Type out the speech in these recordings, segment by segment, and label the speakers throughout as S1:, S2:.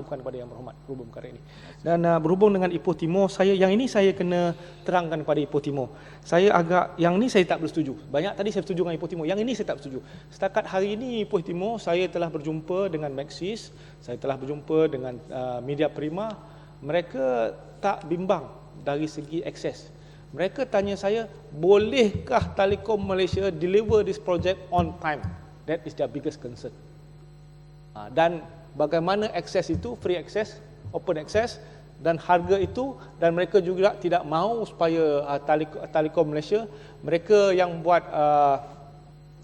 S1: maklumkan kepada Yang Berhormat berhubung perkara ini. Dan berhubung dengan Ipoh Timur, yang ini saya kena terangkan kepada Ipoh Timur. Yang ini saya tak bersetuju. Banyak tadi saya setuju dengan Ipoh Timur, yang ini saya tak bersetuju. Setakat hari ini Ipoh Timur, saya telah berjumpa dengan Maxis, saya telah berjumpa dengan media Prima. Mereka tak bimbang dari segi akses. Mereka tanya saya, bolehkah Telekom Malaysia deliver this project on time? That is their biggest concern. Dan bagaimana akses itu, free access, open access, dan harga itu, dan mereka juga tidak mahu supaya Telekom Malaysia, mereka yang buat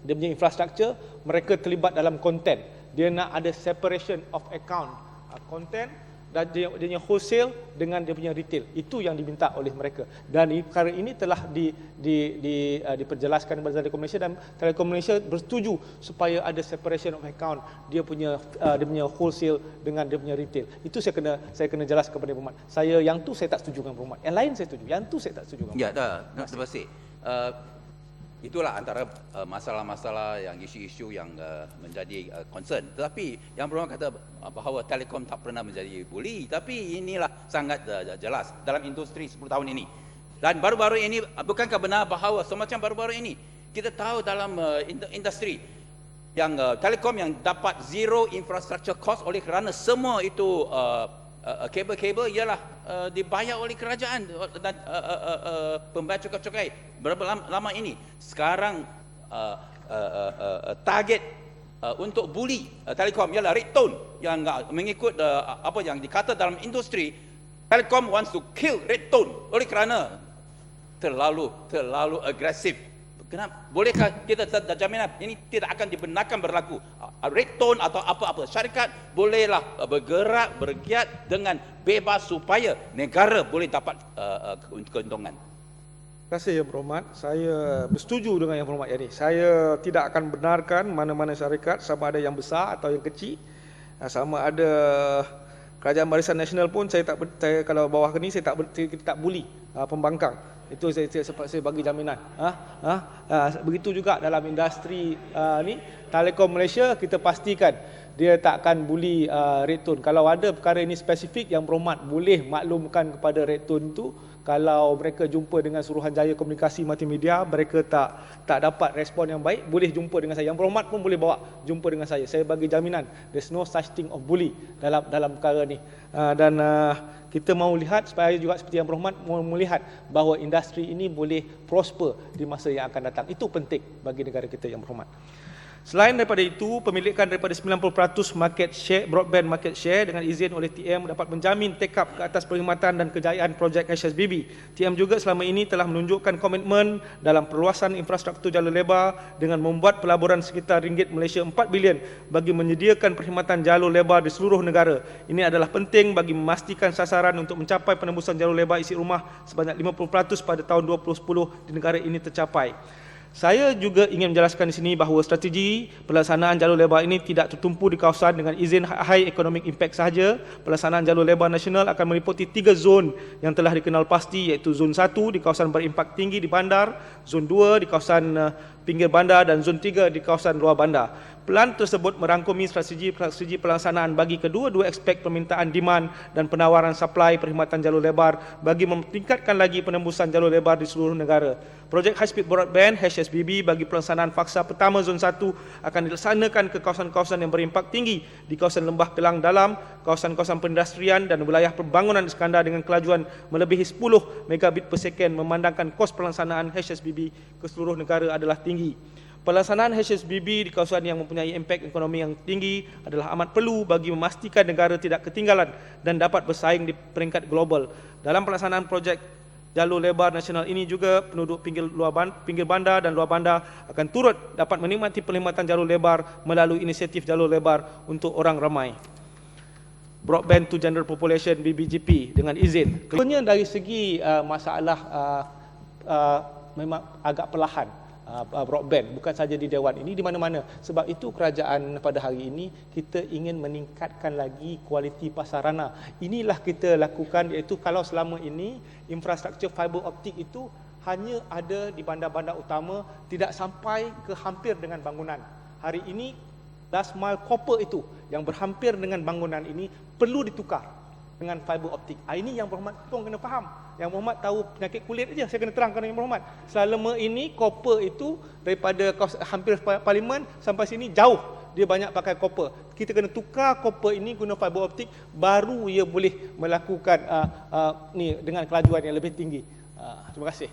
S1: dia punya infrastruktur, mereka terlibat dalam konten. Dia nak ada separation of account, konten dan dia punya wholesale dengan dia punya retail. Itu yang diminta oleh mereka. Dan perkara ini telah diperjelaskan kepada Telekom Malaysia, dan Telekom Malaysia bersetuju supaya ada separation of account, dia punya wholesale dengan dia punya retail. Itu saya kena jelaskan kepada Berhormat. Yang tu saya tak setuju dengan Berhormat. Yang lain saya setuju. Yang tu saya tak setuju dengan Berhormat.
S2: Ya, terima kasih. Itulah antara masalah-masalah yang isu-isu yang menjadi concern. Tetapi yang Berhormat kata bahawa Telekom tak pernah menjadi bully, tapi inilah sangat jelas dalam industri 10 tahun ini. Dan baru-baru ini, bukankah benar bahawa semacam baru-baru ini kita tahu dalam industri yang Telekom yang dapat zero infrastructure cost oleh kerana semua itu kabel-kabel ialah dibayar oleh kerajaan dan pembayar cukai-cukai berapa lama ini. Sekarang target untuk bully Telekom ialah rate tone yang mengikut apa yang dikata dalam industri. Telekom wants to kill rate tone oleh kerana terlalu agresif. Kenapa? Bolehkah kita jaminan ini tidak akan dibenarkan berlaku? Rate tone atau apa-apa syarikat bolehlah bergerak, bergiat dengan bebas supaya negara boleh dapat keuntungan.
S1: Terima kasih Yang Berhormat. Saya bersetuju dengan Yang Berhormat ini. Saya tidak akan benarkan mana-mana syarikat, sama ada yang besar atau yang kecil, sama ada Kerajaan Barisan Nasional pun saya kalau bawah ni saya tak bully pembangkang. Itu saya bagi jaminan. Begitu juga dalam industri ni, Telekom Malaysia kita pastikan dia tak akan bully rate tone. Kalau ada perkara ini spesifik, Yang Berhormat boleh maklumkan kepada rate tone tu. Kalau mereka jumpa dengan Suruhanjaya Komunikasi Multimedia, mereka tak dapat respon yang baik, boleh jumpa dengan saya. Yang Berhormat pun boleh bawa jumpa dengan saya. Saya bagi jaminan there's no such thing of bully dalam perkara ni. Dan kita mahu lihat supaya juga seperti Yang Berhormat mahu melihat bahawa industri ini boleh prosper di masa yang akan datang. Itu penting bagi negara kita, Yang Berhormat. Selain daripada itu, pemilikan daripada 90% market share, broadband market share dengan izin oleh TM dapat menjamin take-up ke atas perkhidmatan dan kejayaan projek HSBB. TM juga selama ini telah menunjukkan komitmen dalam perluasan infrastruktur jalur lebar dengan membuat pelaburan sekitar ringgit Malaysia 4 bilion bagi menyediakan perkhidmatan jalur lebar di seluruh negara. Ini adalah penting bagi memastikan sasaran untuk mencapai penembusan jalur lebar isi rumah sebanyak 50% pada tahun 2010 di negara ini tercapai. Saya juga ingin menjelaskan di sini bahawa strategi pelaksanaan jalur lebar ini tidak tertumpu di kawasan dengan izin high economic impact sahaja. Pelaksanaan jalur lebar nasional akan meliputi 3 zon yang telah dikenal pasti, iaitu zon 1 di kawasan berimpak tinggi di bandar, zon 2 di kawasan pinggir bandar dan zon 3 di kawasan luar bandar. Pelan tersebut merangkumi strategi pelaksanaan bagi kedua-dua aspek permintaan demand dan penawaran supply perkhidmatan jalur lebar bagi meningkatkan lagi penembusan jalur lebar di seluruh negara. Projek High Speed Broadband HSBB bagi pelaksanaan faksa pertama zon 1 akan dilaksanakan ke kawasan-kawasan yang berimpak tinggi di kawasan Lembah Kelang Dalam, kawasan-kawasan perindustrian dan wilayah pembangunan Iskandar dengan kelajuan melebihi 10 megabit per second, memandangkan kos pelaksanaan HSBB ke seluruh negara adalah tinggi. Pelaksanaan HSBB di kawasan yang mempunyai impak ekonomi yang tinggi adalah amat perlu bagi memastikan negara tidak ketinggalan dan dapat bersaing di peringkat global. Dalam pelaksanaan projek jalur lebar nasional ini juga penduduk pinggir bandar dan luar bandar akan turut dapat menikmati perkhidmatan jalur lebar melalui inisiatif jalur lebar untuk orang ramai. Broadband to General Population BBGP dengan izin. Sebenarnya dari segi masalah memang agak perlahan broadband, bukan saja di Dewan ini, di mana-mana. Sebab itu kerajaan pada hari ini kita ingin meningkatkan lagi kualiti pasarana. Inilah kita lakukan, iaitu kalau selama ini infrastruktur fiber optik itu hanya ada di bandar-bandar utama, tidak sampai ke hampir dengan bangunan. Hari ini last mile copper itu yang berhampir dengan bangunan ini perlu ditukar dengan fiber optik. Ini yang berhormat tuan kena faham. Yang berhormat tahu penyakit kulit aja, saya kena terangkan yang berhormat. Selama ini copper itu daripada hampir parlimen sampai sini jauh dia banyak pakai copper. Kita kena tukar copper ini guna fiber optik, baru ia boleh melakukan ni dengan kelajuan yang lebih tinggi. Terima kasih.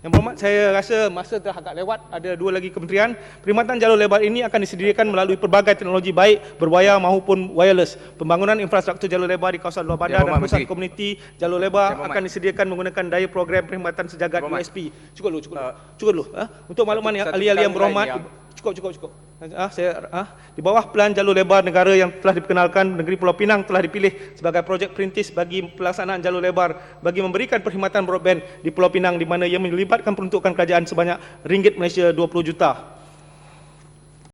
S1: Yang berhormat, saya rasa masa telah agak lewat. Ada 2 lagi kementerian. Perkhidmatan jalur lebar ini akan disediakan melalui pelbagai teknologi baik berwayar maupun wireless. Pembangunan infrastruktur jalur lebar di kawasan luar bandar dan pusat komuniti jalur lebar akan disediakan menggunakan daya program perkhidmatan sejagat USP. Cukup dulu. Untuk makluman ahli-ahli yang berhormat, cukup. Di bawah plan jalur lebar negara yang telah diperkenalkan, negeri Pulau Pinang telah dipilih sebagai projek perintis bagi pelaksanaan jalur lebar bagi memberikan perkhidmatan broadband di Pulau Pinang, di mana ia melibatkan peruntukan kerajaan sebanyak ringgit Malaysia 20 juta.